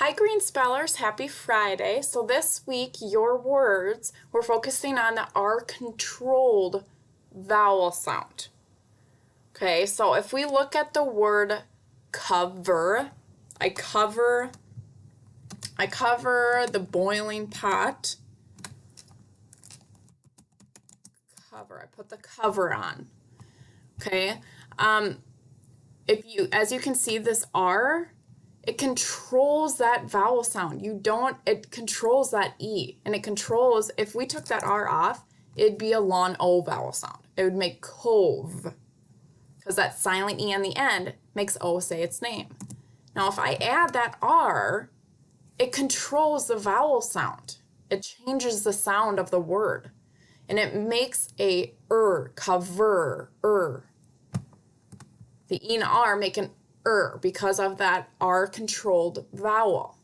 Hi Green Spellers, happy Friday. So this week your words, we're focusing on the R controlled vowel sound. Okay, so if we look at the word cover, I cover the boiling pot. Cover, I put the cover on. Okay, as you can see, this R, it controls that vowel sound. It controls that E. And it controls, if we took that R off, it'd be a long O vowel sound. It would make cove. Because that silent E on the end makes O say its name. Now, if I add that R, it controls the vowel sound. It changes the sound of the word. And it makes a cover, The E and R make an because of that R-controlled vowel.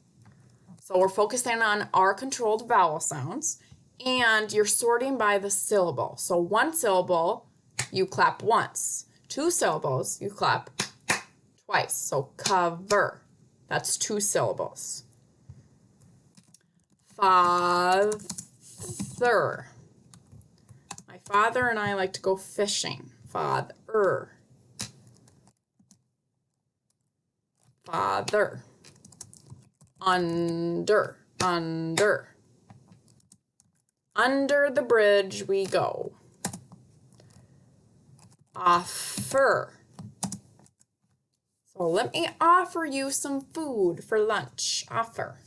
So we're focusing on R-controlled vowel sounds, and you're sorting by the syllable. So one syllable, you clap once. Two syllables, you clap twice. So cover, that's two syllables. Father. My father and I like to go fishing. Father. Father. Under. Under the bridge we go. Offer. So let me offer you some food for lunch. Offer.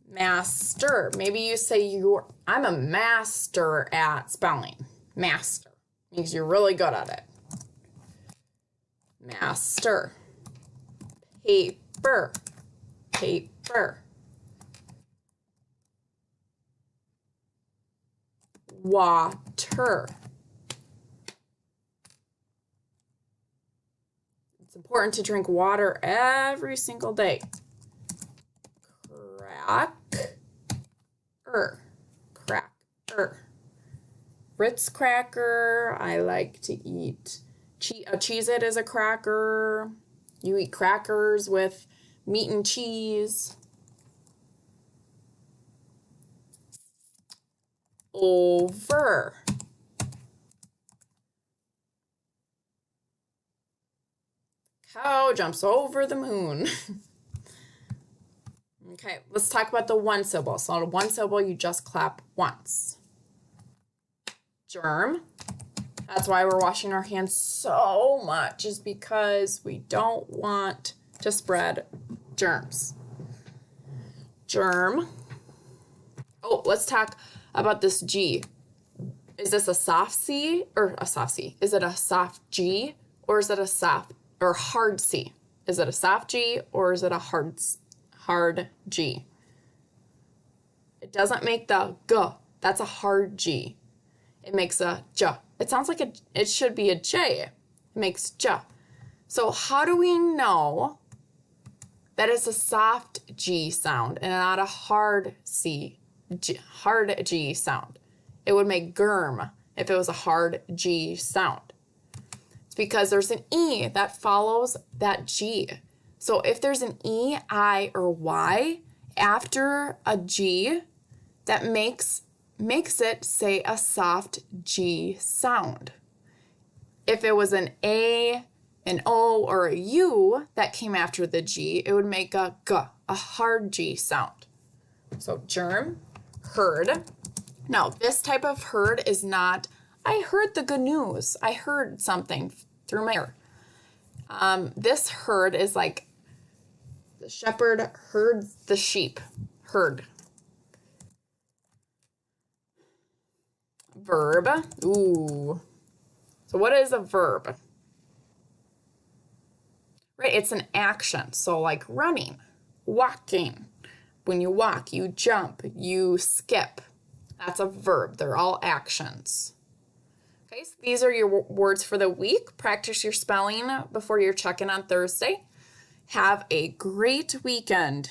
Master. Maybe you say I'm a master at spelling. Master. Means you're really good at it. Master. Paper. Paper. Water. It's important to drink water every single day. Cracker. Ritz cracker. I like to eat. A Cheez-It is a cracker. You eat crackers with meat and cheese. Over. Cow jumps over the moon. Okay, let's talk about the one syllable. So on one syllable, you just clap once. Germ. That's why we're washing our hands so much, is because we don't want to spread germs. Germ. Oh, let's talk about this G. Is this a soft C or a soft C? Is it a soft G or is it a soft or hard C? Is it a soft G or is it a hard G? It doesn't make the G. That's a hard G. It makes a J. It sounds like it should be a J. It makes J. So how do we know that it's a soft G sound and not a hard G sound? It would make germ if it was a hard G sound. It's because there's an E that follows that G. So if there's an E, I, or Y after a G, that makes it say a soft G sound. If it was an A, an O, or a U that came after the G, it would make a G, a hard G sound. So germ, heard. Now, this type of heard is not, I heard the good news. I heard something through my ear. This heard is like the shepherd heard the sheep. Heard. Verb. Ooh. So what is a verb? Right, it's an action. So like running, walking. When you walk, you jump, you skip. That's a verb. They're all actions. Okay, so these are your words for the week. Practice your spelling before your check-in on Thursday. Have a great weekend.